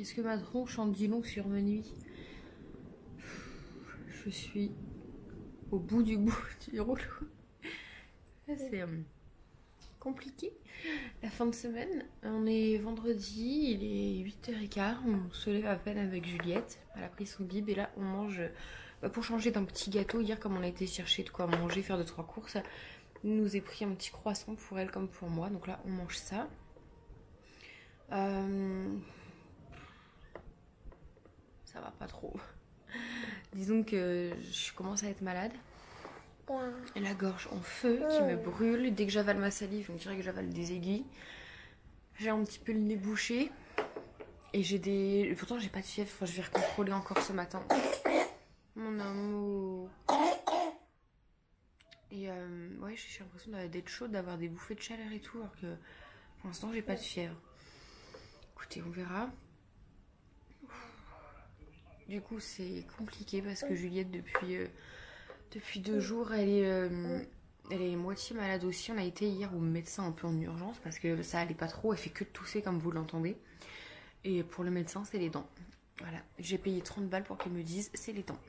Est-ce que ma tronche en dit long sur ma nuit? Je suis au bout du rouleau. C'est compliqué. La fin de semaine, on est vendredi, il est 8h15, on se lève à peine avec Juliette. Elle a pris son bib et là on mange, pour changer d'un petit gâteau. Hier, comme on a été chercher de quoi manger, faire 2-3 courses, il nous a pris un petit croissant pour elle comme pour moi. Donc là on mange ça. Ça va pas trop. Disons que je commence à être malade. Et la gorge en feu qui me brûle. Dès que j'avale ma salive, on dirait que j'avale des aiguilles. J'ai un petit peu le nez bouché. Et j'ai des... Pourtant j'ai pas de fièvre, je vais recontrôler encore ce matin. Mon amour. Et ouais, j'ai l'impression d'être chaude, d'avoir des bouffées de chaleur et tout. Alors que pour l'instant j'ai pas de fièvre. Écoutez, on verra. Du coup c'est compliqué parce que Juliette depuis 2 jours elle est moitié malade aussi. On a été hier au médecin un peu en urgence parce que ça allait pas trop. Elle fait que de tousser comme vous l'entendez. Et pour le médecin c'est les dents. Voilà, j'ai payé 30 balles pour qu'il me dise c'est les dents.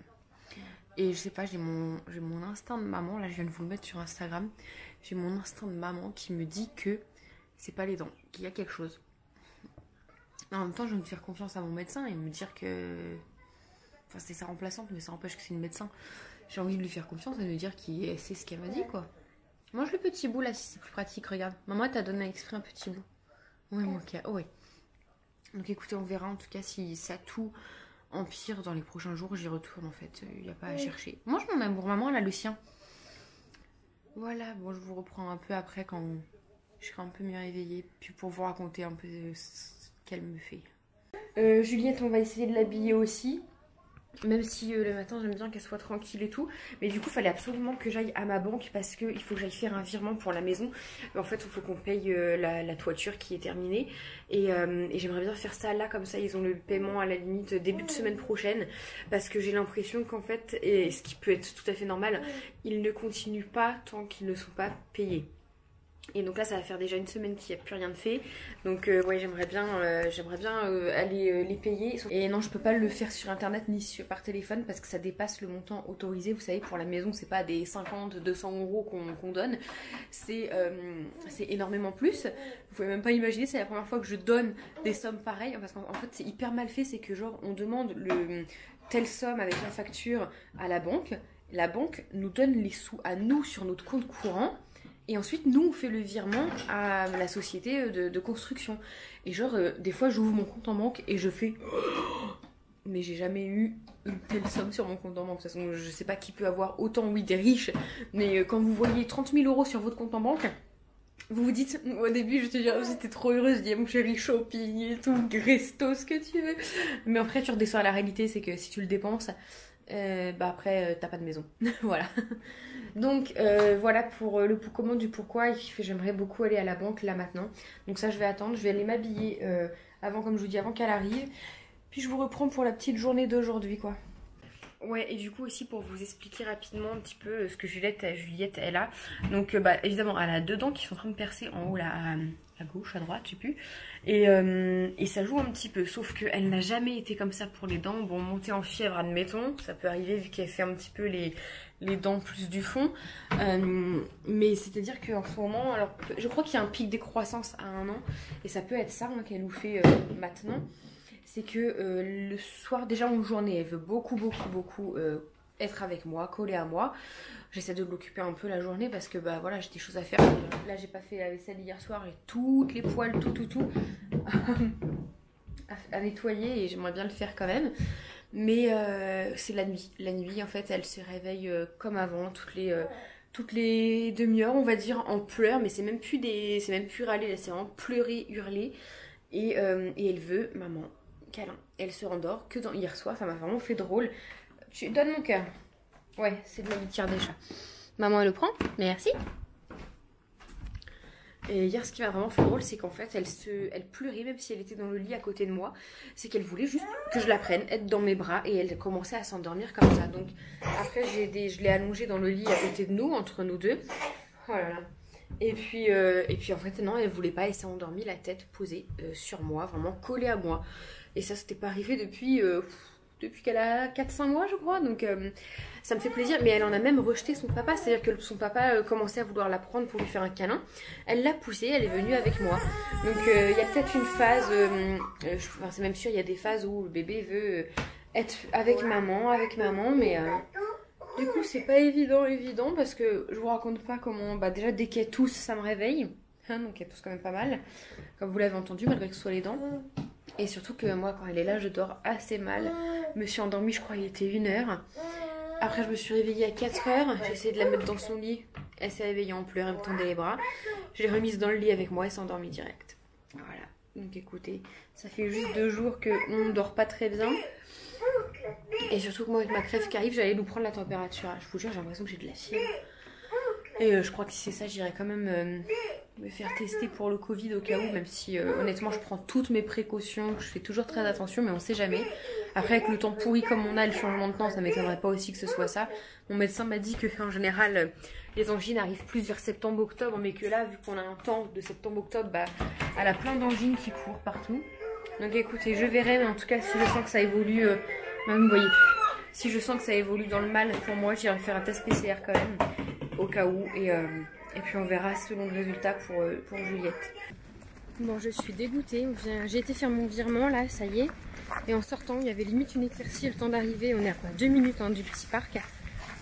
Et je sais pas, j'ai mon instinct de maman, là je viens de vous le mettre sur Instagram. J'ai mon instinct de maman qui me dit que c'est pas les dents, qu'il y a quelque chose. En même temps je vais me faire confiance à mon médecin et me dire que... Enfin c'est sa remplaçante mais ça empêche que c'est une médecin. J'ai envie de lui faire confiance et de lui dire qu'il sait ce qu'elle m'a dit quoi. Mange le petit bout là si c'est plus pratique, regarde. Maman t'a donné exprès un petit bout. Oui mon cas, ouais. Donc écoutez, on verra en tout cas si ça tout empire dans les prochains jours. J'y retourne en fait, il n'y a pas à chercher. Mange mon amour, maman elle a le sien. Voilà, bon je vous reprends un peu après quand je serai un peu mieux éveillée. Puis pour vous raconter un peu ce qu'elle me fait. Juliette, on va essayer de l'habiller aussi. Même si le matin j'aime bien qu'elle soit tranquille et tout. Mais du coup il fallait absolument que j'aille à ma banque parce qu'il faut que j'aille faire un virement pour la maison. En fait il faut qu'on paye la toiture qui est terminée. Et j'aimerais bien faire ça là, comme ça ils ont le paiement à la limite début de semaine prochaine. Parce que j'ai l'impression qu'en fait, et ce qui peut être tout à fait normal, ils ne continuent pas tant qu'ils ne sont pas payés. Et donc là ça va faire déjà une semaine qu'il n'y a plus rien de fait. Donc ouais j'aimerais bien aller les payer. Et non je peux pas le faire sur internet ni par téléphone parce que ça dépasse le montant autorisé. Vous savez pour la maison c'est pas des 50-200 € qu'on donne. C'est énormément plus. Vous pouvez même pas imaginer, c'est la première fois que je donne des sommes pareilles. Parce qu'en fait c'est hyper mal fait, c'est que genre on demande telle somme avec la facture à la banque. La banque nous donne les sous à nous sur notre compte courant. Et ensuite, nous, on fait le virement à la société de construction. Et genre, des fois, j'ouvre mon compte en banque et je fais... Mais j'ai jamais eu une telle somme sur mon compte en banque. De toute façon, je sais pas qui peut avoir autant, oui, des riches. Mais quand vous voyez 30 000 € sur votre compte en banque, vous vous dites... Au début, je te dis, j'étais trop heureuse. Je dis, mon chéri, shopping et tout, resto, ce que tu veux. Mais après, tu redescends à la réalité, c'est que si tu le dépenses... bah après t'as pas de maison. Voilà. Donc voilà pour le comment du pourquoi. J'aimerais beaucoup aller à la banque là maintenant. Donc ça je vais attendre. Je vais aller m'habiller avant, comme je vous dis, avant qu'elle arrive. Puis je vous reprends pour la petite journée d'aujourd'hui quoi. Ouais, et du coup aussi pour vous expliquer rapidement un petit peu ce que Juliette elle a. Donc bah évidemment elle a 2 dents qui sont en train de percer en haut là à gauche, à droite, je sais plus. Et ça joue un petit peu, sauf qu'elle n'a jamais été comme ça pour les dents. Bon, monter en fièvre admettons, ça peut arriver vu qu'elle fait un petit peu les dents plus du fond. Mais c'est à dire qu'en ce moment, alors je crois qu'il y a un pic de croissance à 1 an. Et ça peut être ça hein, qu'elle nous fait maintenant. C'est que le soir, déjà en journée, elle veut beaucoup être avec moi, coller à moi. J'essaie de l'occuper un peu la journée parce que bah voilà, j'ai des choses à faire. Là, j'ai pas fait la vaisselle hier soir et toutes les poêles, tout à nettoyer et j'aimerais bien le faire quand même. Mais c'est la nuit. La nuit, en fait, elle se réveille comme avant, toutes les demi-heures, on va dire, en pleurs. Mais c'est même plus râler, là, c'est vraiment pleurer, hurler. Et elle veut, maman, câlin. Elle se rendort que hier soir, ça m'a vraiment fait drôle. Tu donnes mon cœur. Ouais, c'est de la litière des chats. Maman, elle le prend. Merci. Et hier, ce qui m'a vraiment fait drôle, c'est qu'en fait, elle pleurait, même si elle était dans le lit à côté de moi. C'est qu'elle voulait juste que je la prenne, être dans mes bras, et elle commençait à s'endormir comme ça. Donc, après, je l'ai allongée dans le lit à côté de nous, entre nous deux. Oh là là. Et puis en fait, non, elle voulait pas, elle s'est endormie, la tête posée sur moi, vraiment collée à moi. Et ça, c'était pas arrivé depuis qu'elle a 4-5 mois, je crois. Donc ça me fait plaisir. Mais elle en a même rejeté son papa. C'est-à-dire que son papa commençait à vouloir la prendre pour lui faire un câlin. Elle l'a poussée, elle est venue avec moi. Donc il y a peut-être une phase, enfin, c'est même sûr, il y a des phases où le bébé veut être avec maman, mais du coup c'est pas évident parce que je vous raconte pas comment, déjà dès qu'elle tousse ça me réveille, hein, donc elle tousse quand même pas mal, comme vous l'avez entendu malgré que ce soit les dents. Et surtout que moi quand elle est là je dors assez mal, je me suis endormie je crois il était 1h, après je me suis réveillée à 4h, j'ai essayé de la mettre dans son lit, elle s'est réveillée en pleurs, elle me tendait les bras, je l'ai remise dans le lit avec moi, elle s'est endormie direct. Voilà, donc écoutez, ça fait juste 2 jours qu'on ne dort pas très bien. Et surtout que moi avec ma crève qui arrive, j'allais nous prendre la température. Je vous jure, j'ai l'impression que j'ai de la fièvre. Et je crois que si c'est ça, j'irai quand même me faire tester pour le Covid au cas où. Même si honnêtement, je prends toutes mes précautions, je fais toujours très attention, mais on sait jamais. Après, avec le temps pourri comme on a, le changement de temps, ça m'étonnerait pas aussi que ce soit ça. Mon médecin m'a dit que en général, les angines arrivent plus vers septembre-octobre, mais que là, vu qu'on a un temps de septembre-octobre, elle a plein d'angines qui courent partout. Donc écoutez, je verrai, mais en tout cas, si je sens que ça évolue, vous ne voyez plus. Si je sens que ça évolue dans le mal, pour moi, j'irai faire un test PCR quand même, au cas où, et puis on verra selon le résultat pour Juliette. Bon, je suis dégoûtée, j'ai été faire mon virement, là, ça y est, et en sortant, il y avait limite une éclaircie, le temps d'arriver, on est à quoi 2 minutes hein, du petit parc,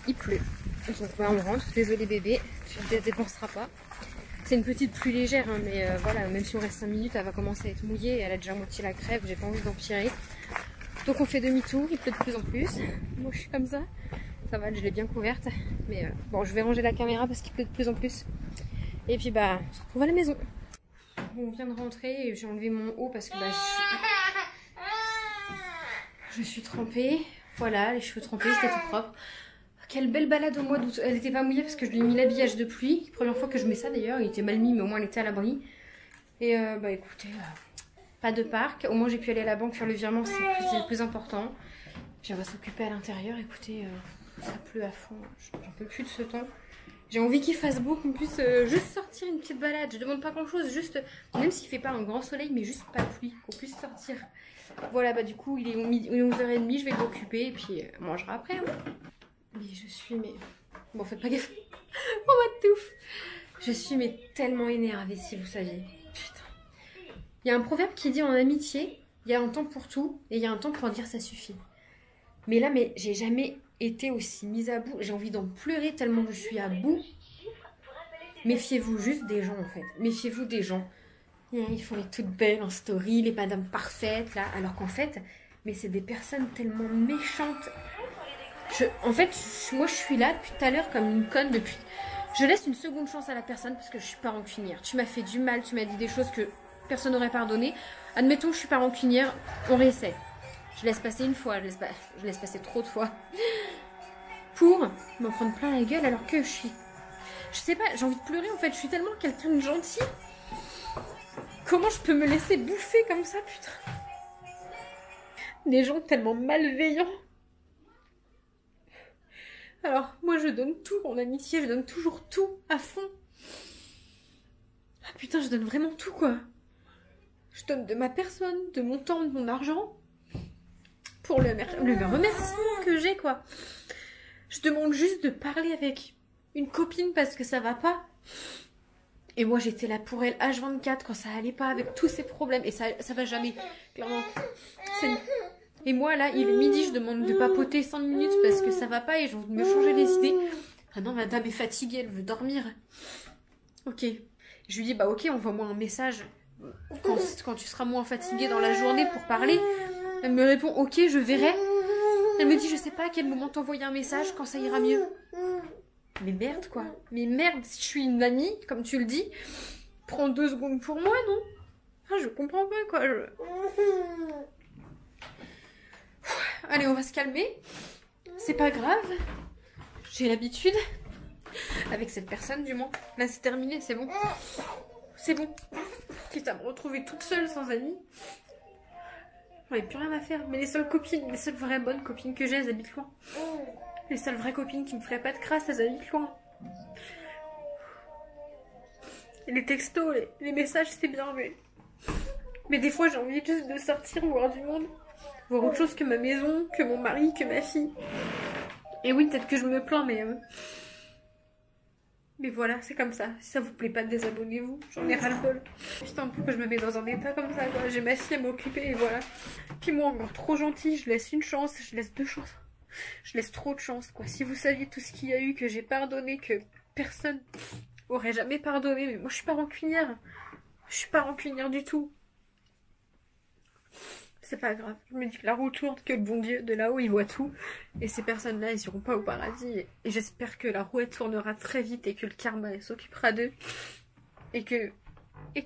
il pleut. Donc on rentre, désolé bébé, tu ne dépenseras pas. C'est une petite pluie légère, hein, mais voilà, même si on reste 5 minutes, elle va commencer à être mouillée. Elle a déjà moitié la crève, j'ai pas envie d'empirer. Donc on fait demi-tour, il pleut de plus en plus. Moi je suis comme ça. Ça va, je l'ai bien couverte. Mais bon, je vais ranger la caméra parce qu'il pleut de plus en plus. Et puis on se retrouve à la maison. On vient de rentrer et j'ai enlevé mon haut parce que je suis trempée. Voilà, les cheveux trempés, c'était tout propre. Quelle belle balade au mois d'août. Elle n'était pas mouillée parce que je lui ai mis l'habillage de pluie. Première fois que je mets ça d'ailleurs. Il était mal mis mais au moins elle était à l'abri. Et écoutez, pas de parc. Au moins j'ai pu aller à la banque faire le virement. C'est le plus important. Puis on va s'occuper à l'intérieur. Écoutez, ça pleut à fond. J'en peux plus de ce temps. J'ai envie qu'il fasse beau, qu'on puisse juste sortir une petite balade. Je demande pas grand chose. Juste, même s'il fait pas un grand soleil, mais juste pas de pluie. Qu'on puisse sortir. Voilà, du coup il est 11h30. Je vais m'occuper et puis on mangera après. Hein. Mais je suis bon faites pas gaffe. On m'étouffe. Je suis tellement énervée si vous saviez. Putain. Il y a un proverbe qui dit en amitié, il y a un temps pour tout et il y a un temps pour dire ça suffit. Mais là j'ai jamais été aussi mise à bout. J'ai envie d'en pleurer tellement je suis à bout. Méfiez-vous juste des gens en fait. Méfiez-vous des gens. Ils font les toutes belles en story, les madames parfaites là, alors qu'en fait, c'est des personnes tellement méchantes. En fait, moi je suis là depuis tout à l'heure comme une conne depuis... Je laisse une seconde chance à la personne parce que je suis pas rancunière. Tu m'as fait du mal, tu m'as dit des choses que personne n'aurait pardonné. Admettons que je suis pas rancunière, on réessaie. Je laisse passer une fois, je laisse passer trop de fois. Pour m'en prendre plein la gueule alors que je suis... Je sais pas, j'ai envie de pleurer en fait, je suis tellement quelqu'un de gentil. Comment je peux me laisser bouffer comme ça, putain? Des gens tellement malveillants. Alors, moi je donne tout en amitié, je donne toujours tout à fond. Ah putain, je donne vraiment tout quoi. Je donne de ma personne, de mon temps, de mon argent. Pour le remerciement que j'ai quoi. Je demande juste de parler avec une copine parce que ça va pas. Et moi j'étais là pour elle H24 quand ça allait pas avec tous ces problèmes. Et ça va jamais, clairement. Et moi là, il est midi, je demande de papoter 5 minutes parce que ça va pas et j'ai envie de me changer les idées. Ah non, madame est fatiguée, elle veut dormir. Ok. Je lui dis, ok, envoie-moi un message quand tu seras moins fatiguée dans la journée pour parler. Elle me répond, ok, je verrai. Elle me dit, je sais pas à quel moment t'envoyer un message quand ça ira mieux. Mais merde quoi. Mais merde, si je suis une amie, comme tu le dis, prends 2 secondes pour moi, non? Ah, je comprends pas quoi. Allez, on va se calmer. C'est pas grave. J'ai l'habitude. Avec cette personne, du moins. Là, c'est terminé, c'est bon. C'est bon. Quitte à me retrouver toute seule sans amis. J'en ai plus rien à faire. Mais les seules copines, les seules vraies bonnes copines que j'ai, elles habitent loin. Les seules vraies copines qui me feraient pas de crasse, elles habitent loin. Et les textos, les messages, c'est bien, mais Mais des fois j'ai envie juste de sortir, voir du monde, voir autre chose que ma maison, que mon mari, que ma fille. Et oui, peut-être que je me plains, mais voilà, c'est comme ça. Si ça vous plaît pas, désabonnez-vous. J'en ai ras-le-bol. Putain, pourquoi je me mets dans un état comme ça, quoi. J'ai ma fille à m'occuper et voilà. Puis moi, encore trop gentille, je laisse une chance, je laisse 2 chances. Je laisse trop de chance, quoi. Si vous saviez tout ce qu'il y a eu, que j'ai pardonné, que personne aurait jamais pardonné, mais moi je suis pas rancunière. Je suis pas rancunière du tout. C'est pas grave. Je me dis que la roue tourne, que le bon Dieu de là-haut il voit tout. Et ces personnes-là, ils iront pas au paradis. Et j'espère que la roue elle tournera très vite et que le karma elle s'occupera d'eux. Et que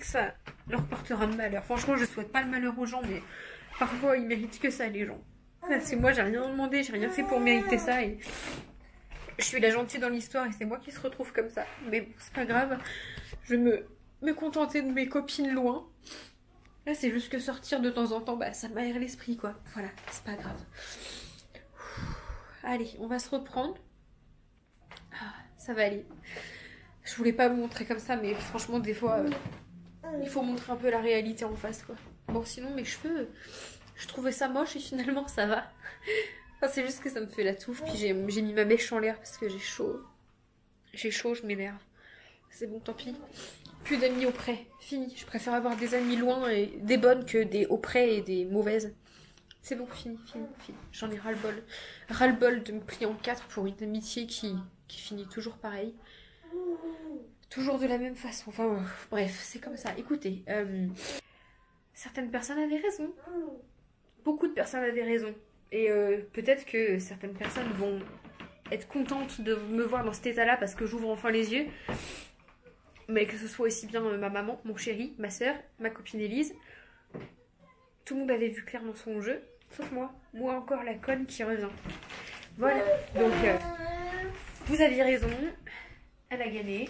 ça leur portera de malheur. Franchement, je souhaite pas le malheur aux gens, mais parfois ils méritent que ça, les gens. Parce que moi j'ai rien demandé, j'ai rien fait pour mériter ça. Et je suis la gentille dans l'histoire et c'est moi qui se retrouve comme ça. Mais bon, c'est pas grave. Je vais me contenter de mes copines loin. Là, c'est juste que sortir de temps en temps, bah, ça m'aère l'esprit, quoi. Voilà, c'est pas grave. Allez, on va se reprendre. Ah, ça va aller. Je voulais pas vous montrer comme ça, mais franchement, des fois, il faut montrer un peu la réalité en face, quoi. Bon, sinon, mes cheveux, je trouvais ça moche et finalement, ça va. Enfin, c'est juste que ça me fait la touffe, puis j'ai mis ma mèche en l'air parce que j'ai chaud. J'ai chaud, je m'énerve. C'est bon, tant pis. Plus d'amis auprès, fini. Je préfère avoir des amis loin et des bonnes que des auprès et des mauvaises. C'est bon, fini. J'en ai ras-le-bol. Ras-le-bol de me plier en 4 pour une amitié qui finit toujours pareil. Toujours de la même façon. Enfin, bref, c'est comme ça. Écoutez, certaines personnes avaient raison. Beaucoup de personnes avaient raison. Et peut-être que certaines personnes vont être contentes de me voir dans cet état-là parce que j'ouvre enfin les yeux. Mais que ce soit aussi bien ma maman, mon chéri, ma soeur, ma copine Élise. Tout le monde avait vu clair dans son jeu, sauf moi. Moi encore la conne qui revient. Voilà, donc vous aviez raison. Elle a gagné.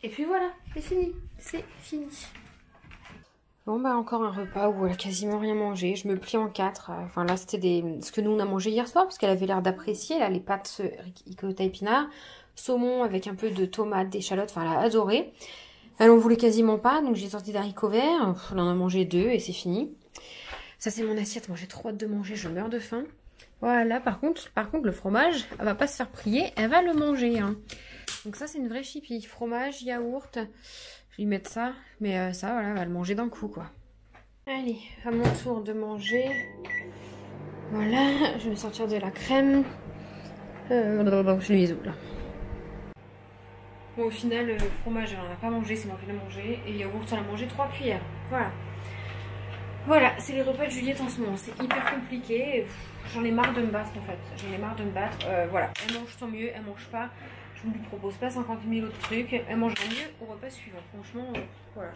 Et puis voilà, c'est fini. C'est fini. Bon bah encore un repas où elle a quasiment rien mangé. Je me plie en 4. Enfin là c'était ce que nous on a mangé hier soir parce qu'elle avait l'air d'apprécier. Là les pâtes ricotta épinards. Saumon avec un peu de tomates, d'échalotes, enfin elle a adoré. Elle en voulait quasiment pas, donc j'ai sorti d'haricots verts. On en a mangé 2 et c'est fini. Ça c'est mon assiette, moi j'ai trop hâte de manger, je meurs de faim. Voilà, par contre le fromage, elle va pas se faire prier, elle va le manger. Hein. Donc ça c'est une vraie chipie, fromage, yaourt, je vais lui mettre ça, mais ça voilà, elle va le manger d'un coup quoi. Allez, à mon tour de manger. Voilà, je vais sortir de la crème. Je lui là. Bon, au final, le fromage, elle n'en a pas mangé, c'est moi qui l'ai mangé. Et yaourt, elle a mangé 3 cuillères. Voilà. Voilà, c'est les repas de Juliette en ce moment. C'est hyper compliqué. J'en ai marre de me battre en fait. J'en ai marre de me battre. Voilà, elle mange tant mieux, elle mange pas. Je ne lui propose pas 50 000 autres trucs. Elle mangera mieux au repas suivant. Franchement, voilà,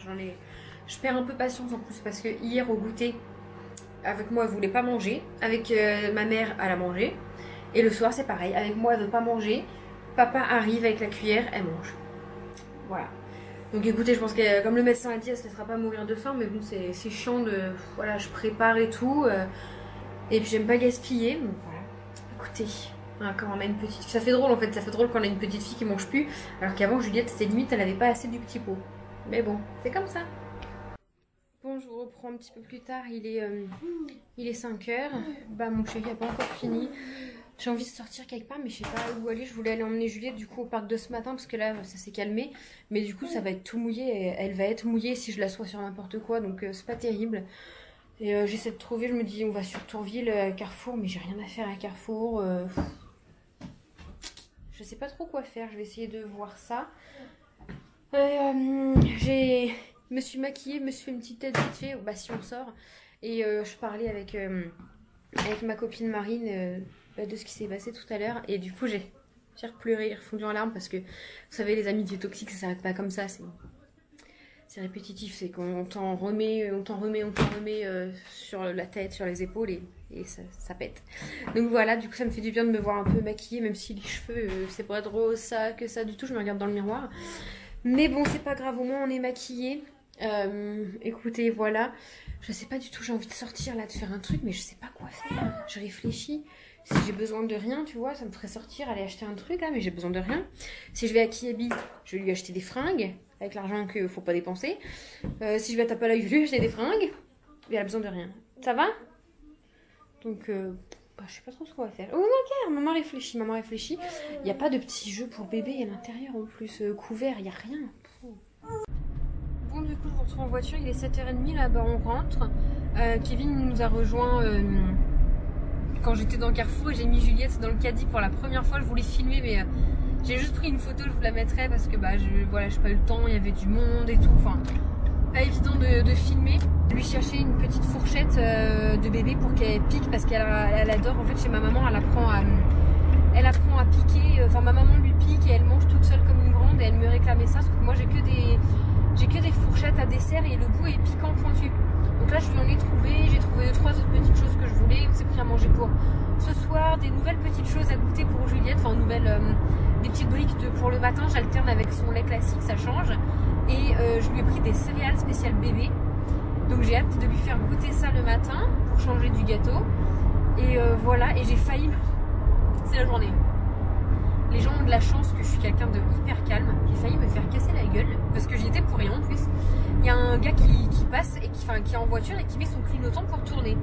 je perds un peu patience en plus parce que hier au goûter, avec moi, elle voulait pas manger. Avec ma mère, elle a mangé. Et le soir, c'est pareil. Avec moi, elle veut pas manger. Papa arrive avec la cuillère, elle mange. Voilà. Donc écoutez, je pense que comme le médecin a dit, elle se laissera pas mourir de faim. Mais bon, c'est chiant de... Voilà, je prépare et tout. Et puis j'aime pas gaspiller. Donc voilà. Écoutez, hein, quand on a une petite... Ça fait drôle en fait. Ça fait drôle quand on a une petite fille qui mange plus. Alors qu'avant, Juliette, c'était limite, elle avait pas assez du petit pot. Mais bon, c'est comme ça. Bon, je vous reprends un petit peu plus tard. Il est 5 h. Bah, mon chéri a pas encore fini. J'ai envie de sortir quelque part, mais je sais pas où aller. Je voulais aller emmener Juliette du coup au parc de ce matin parce que là ça s'est calmé. Mais du coup ça va être tout mouillé. Et elle va être mouillée si je la sois sur n'importe quoi. Donc c'est pas terrible. Et j'essaie de trouver, je me dis on va sur Tourville, Carrefour, mais j'ai rien à faire à Carrefour. Je sais pas trop quoi faire. Je vais essayer de voir ça. Je me suis maquillée, me suis fait une petite tête vite fait. Bah si on sort. Et je parlais avec ma copine Marine. De ce qui s'est passé tout à l'heure et du coup j'ai repleuré, refondu en larmes parce que vous savez les amitiés toxiques ça s'arrête pas comme ça, c'est répétitif, c'est qu'on t'en remet sur la tête, sur les épaules et ça pète. Donc voilà, du coup ça me fait du bien de me voir un peu maquillée même si les cheveux c'est pas trop ça que ça du tout, je me regarde dans le miroir. Mais bon c'est pas grave, au moins on est maquillée. Écoutez voilà, je sais pas du tout, j'ai envie de sortir là, de faire un truc mais je sais pas quoi faire, je réfléchis. Si j'ai besoin de rien, tu vois, ça me ferait sortir, aller acheter un truc là, mais j'ai besoin de rien. Si je vais à Kiabi, je vais lui acheter des fringues, avec l'argent qu'il faut pas dépenser. Si je vais à Tapalay, je vais lui acheter des fringues. Mais elle a besoin de rien. Ça va? Donc, je sais pas trop ce qu'on va faire. Oh, regarde, maman réfléchit, maman réfléchit. Il n'y a pas de petits jeux pour bébé à l'intérieur en plus, couvert, il n'y a rien. Bon, du coup, je vous retrouve en voiture, il est 7h30, là-bas on rentre. Kevin nous a rejoint quand j'étais dans le Carrefour et j'ai mis Juliette dans le caddie pour la première fois. Je voulais filmer, mais j'ai juste pris une photo, je vous la mettrai parce que voilà, j'ai pas eu le temps, il y avait du monde et tout. Enfin, pas évident de filmer. Lui chercher une petite fourchette de bébé pour qu'elle pique parce qu'elle adore. En fait, chez ma maman, elle apprend à piquer. Enfin, ma maman lui pique et elle mange toute seule comme une grande et elle me réclamait ça. Sauf que moi, j'ai que des fourchettes à dessert et le goût est piquant pointu. Donc là, je lui en ai trouvé. J'ai trouvé 2-3 autres petites choses que je voulais. On s'est pris à manger pour ce soir. Des nouvelles petites choses à goûter pour Juliette. Enfin, des petites briques pour le matin. J'alterne avec son lait classique, ça change. Et je lui ai pris des céréales spéciales bébé. Donc j'ai hâte de lui faire goûter ça le matin pour changer du gâteau. Et voilà, et j'ai failli... C'est la journée. Les gens ont de la chance que je suis quelqu'un de hyper calme. J'ai failli me faire casser la gueule parce que j'y étais pour rien en plus. Il y a un gars qui passe et qui est en voiture et qui met son clignotant pour tourner.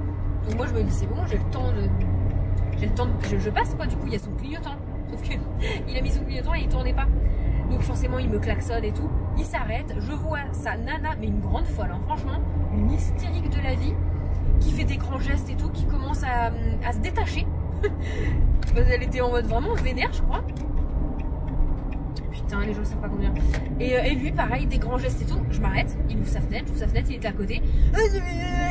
Donc moi je me dis c'est bon, j'ai le temps de... Je passe quoi, du coup il y a son clignotant. Sauf que il a mis son clignotant et il tournait pas. Donc forcément il me klaxonne et tout. Il s'arrête, je vois sa nana, mais une grande folle, hein, franchement, une hystérique de la vie, qui fait des grands gestes et tout, qui commence à se détacher. Elle était en mode vraiment vénère, je crois. Putain, les gens ne savent pas combien. Et lui, pareil, des grands gestes et tout. Je m'arrête, il ouvre sa fenêtre, il était à côté.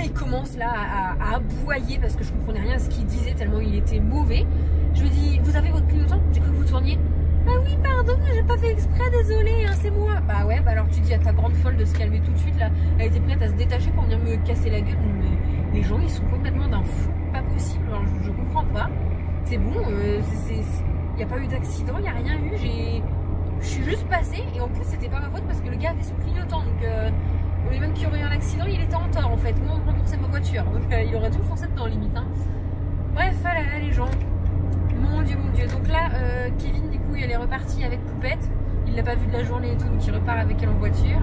Il commence là à aboyer parce que je comprenais rien à ce qu'il disait tellement il était mauvais. Je lui dis, vous avez votre clignotant? J'ai cru que vous tourniez. Ah oui, pardon, j'ai pas fait exprès, désolé, hein, c'est moi. Bah ouais, bah alors tu dis à ta grande folle de se calmer tout de suite là. Elle était prête à se détacher pour venir me casser la gueule. Mais les gens, ils sont complètement d'un fou, pas possible. Alors, je comprends pas. C'est bon, y a pas eu d'accident, y a rien eu. Je suis juste passée et en plus c'était pas ma faute parce que le gars avait son clignotant. Donc même qu'il y aurait eu un accident, il était en tort en fait. Moi, on me remboursait ma voiture. Donc il aurait tout foncé dedans limite. Hein. Bref, voilà les gens. Mon dieu, mon dieu. Donc là, Kevin, du coup, elle est repartie avec Poupette. Il l'a pas vue de la journée et tout, donc il repart avec elle en voiture.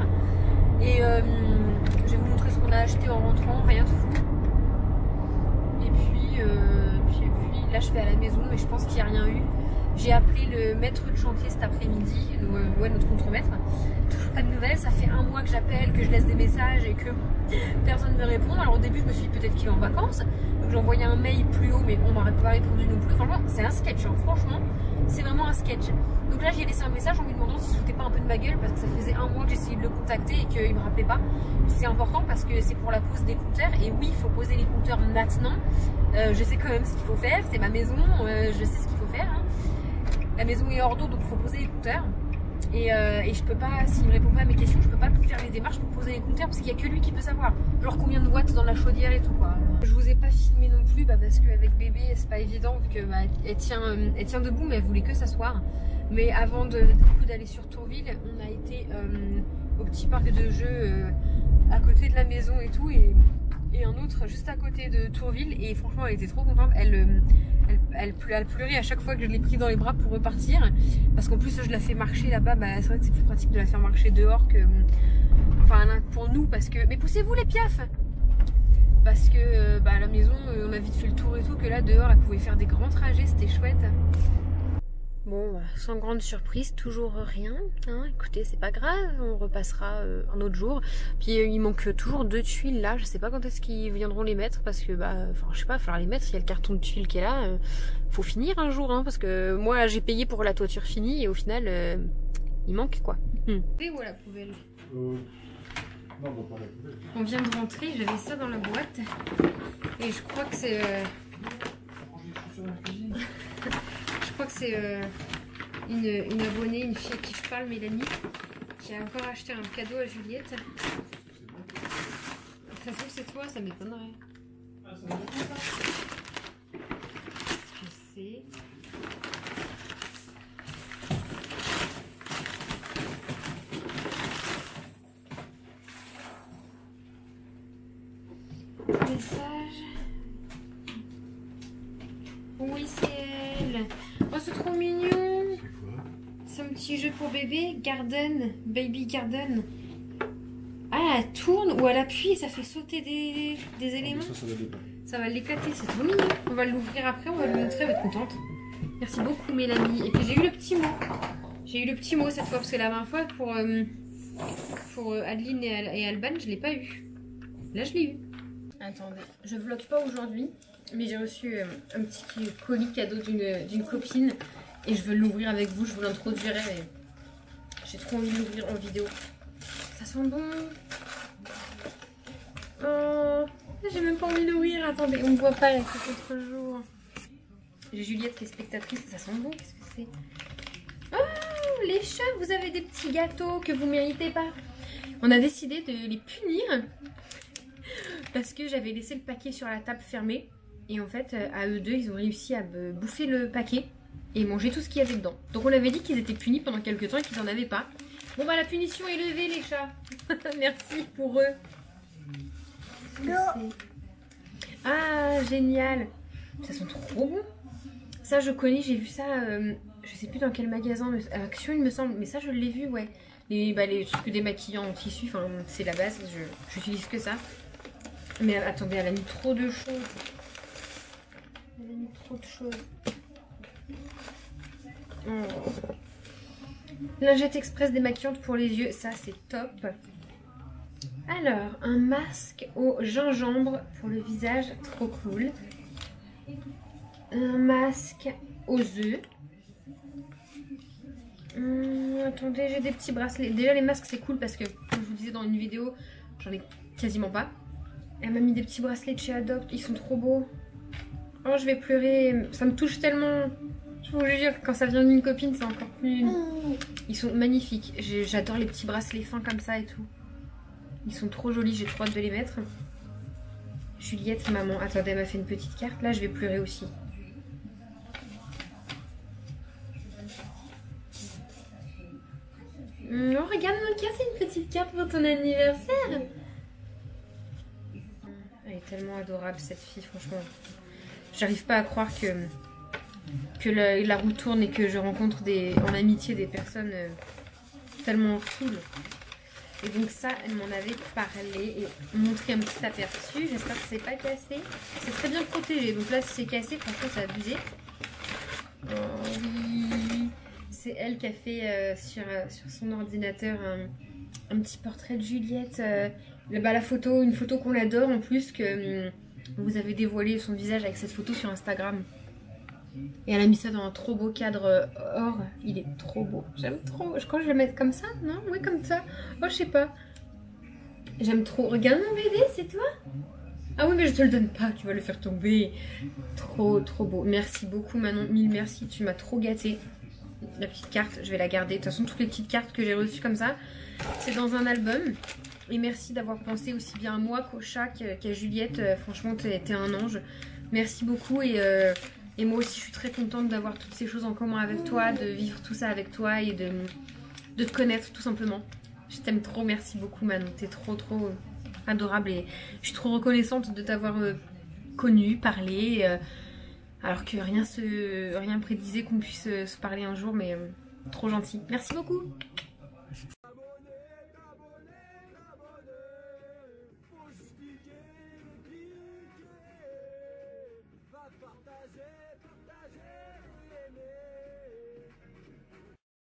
Et je vais vous montrer ce qu'on a acheté en rentrant, rien de fou. Et puis, là, je vais à la maison, mais je pense qu'il n'y a rien eu. J'ai appelé le maître de chantier cet après-midi, notre contremaître. Toujours pas de nouvelles, ça fait un mois que j'appelle, que je laisse des messages et que personne ne me répond. Alors au début, je me suis dit peut-être qu'il est en vacances. Donc j'ai envoyé un mail plus haut, mais on m'a pas répondu non plus. Franchement, c'est un sketch, hein. Franchement, c'est vraiment un sketch. Donc là, j'ai laissé un message en lui demandant s'il se foutait pas un peu de ma gueule parce que ça faisait un mois que j'essayais de le contacter et qu'il me rappelait pas. C'est important parce que c'est pour la pose des compteurs. Et oui, il faut poser les compteurs maintenant. Je sais quand même ce qu'il faut faire, c'est ma maison, je sais ce qu'il faut faire. Hein. La maison est hors d'eau, donc il faut poser les compteurs. Et je peux pas, s'il me répond pas à mes questions, je peux pas faire les démarches pour poser les compteurs parce qu'il y a que lui qui peut savoir. Genre combien de watts dans la chaudière et tout quoi. Je vous ai pas filmé non plus parce qu'avec bébé c'est pas évident vu que elle tient debout mais elle voulait que s'asseoir. Mais avant d'aller sur Tourville, on a été au petit parc de jeux à côté de la maison et tout et un autre juste à côté de Tourville et franchement elle était trop contente. Elle pleurait à chaque fois que je l'ai pris dans les bras pour repartir parce qu'en plus je la fais marcher là-bas, c'est vrai que c'est plus pratique de la faire marcher dehors que enfin pour nous parce que mais poussez-vous les piafs parce que à la maison on a vite fait le tour et tout que là dehors elle pouvait faire des grands trajets, c'était chouette. Bon, sans grande surprise, toujours rien. Hein. Écoutez, c'est pas grave, on repassera un autre jour. Puis il manque toujours 2 tuiles là. Je sais pas quand est-ce qu'ils viendront les mettre parce que je sais pas, il va falloir les mettre. Il y a le carton de tuiles qui est là. Faut finir un jour, hein, parce que moi j'ai payé pour la toiture finie et au final il manque quoi. Et où la poubelle? Non, pas la poubelle. On vient de rentrer, j'avais ça dans la boîte et je crois que c'est. Je crois que c'est une abonnée, une fille à qui je parle, Mélanie, qui a encore acheté un cadeau à Juliette. Ça se trouve c'est toi, ça m'étonnerait. Ah, ça m'étonnerait pas. Je sais. Message. Oui, c'est c'est un petit jeu pour bébé, Garden, Baby Garden. Ah, elle tourne ou elle appuie et ça fait sauter des éléments. Ça va l'éclater, c'est trop mignon. On va l'ouvrir après, on va lui montrer, elle va être contente. Merci beaucoup Mélanie. Et puis j'ai eu le petit mot. J'ai eu le petit mot cette fois parce que la dernière fois pour Adeline et Alban, je l'ai pas eu. Là je l'ai eu. Attendez, je vlog pas aujourd'hui, mais j'ai reçu un petit colis cadeau d'une copine et je veux l'ouvrir avec vous, je vous l'introduirai mais j'ai trop envie de l'ouvrir en vidéo. Ça sent bon. Oh, j'ai même pas envie d'ouvrir. Attendez, on me voit pas là, c'est l'autre jour. J'ai Juliette qui est spectatrice, ça sent bon, qu'est-ce que c'est? Oh, les chats, vous avez des petits gâteaux que vous méritez pas. On a décidé de les punir parce que j'avais laissé le paquet sur la table fermée. Et en fait, à eux deux, ils ont réussi à bouffer le paquet et manger tout ce qu'il y avait dedans. Donc on avait dit qu'ils étaient punis pendant quelques temps et qu'ils n'en avaient pas. Bon bah la punition est levée les chats. Merci pour eux. Ah génial. Ça sent trop bon. Ça je connais, j'ai vu ça, je sais plus dans quel magasin, Action il me semble, mais ça je l'ai vu, ouais. Les trucs démaquillants en tissu, enfin c'est la base, j'utilise que ça. Mais attendez, elle a mis trop de choses. Elle a mis trop de choses. Oh. Lingette express démaquillante pour les yeux, ça c'est top. Alors, un masque au gingembre pour le visage, trop cool. Un masque aux œufs. Attendez, j'ai des petits bracelets. Déjà les masques c'est cool parce que, comme je vous disais dans une vidéo, j'en ai quasiment pas. Elle m'a mis des petits bracelets de chez Adopt, ils sont trop beaux. Oh, je vais pleurer, ça me touche tellement. Je vous jure, quand ça vient d'une copine, c'est encore plus... Ils sont magnifiques. J'adore les petits bracelets fins comme ça et tout. Ils sont trop jolis, j'ai trop hâte de les mettre. Juliette, maman. Attendez, elle m'a fait une petite carte. Là, je vais pleurer aussi. Oh, regarde, Monica, c'est une petite carte pour ton anniversaire. Elle est tellement adorable, cette fille, franchement. J'arrive pas à croire que la roue tourne et que je rencontre en amitié des personnes tellement cool. Et donc ça, elle m'en avait parlé et montré un petit aperçu. J'espère que c'est pas cassé. C'est très bien protégé. Donc là, si c'est cassé, franchement, c'est abusé. Oh oui. C'est elle qui a fait sur son ordinateur un petit portrait de Juliette. La photo, une photo qu'on adore en plus, que vous avez dévoilé son visage avec cette photo sur Instagram. Et elle a mis ça dans un trop beau cadre or. Il est trop beau. J'aime trop. Je crois que je vais le mettre comme ça, non? Oui, comme ça. Oh, je sais pas. J'aime trop. Regarde mon bébé, c'est toi? Ah oui, mais je te le donne pas. Tu vas le faire tomber. Trop, trop beau. Merci beaucoup, Manon. Mille merci. Tu m'as trop gâtée. La petite carte, je vais la garder. De toute façon, toutes les petites cartes que j'ai reçues comme ça, c'est dans un album. Et merci d'avoir pensé aussi bien à moi qu'au chat, qu'à Juliette. Franchement, t'es un ange. Merci beaucoup et moi aussi, je suis très contente d'avoir toutes ces choses en commun avec toi, de vivre tout ça avec toi et de te connaître tout simplement. Je t'aime trop, merci beaucoup Manon, t'es trop trop adorable et je suis trop reconnaissante de t'avoir connue, parlé, alors que rien prédisait qu'on puisse se parler un jour, mais trop gentil. Merci beaucoup.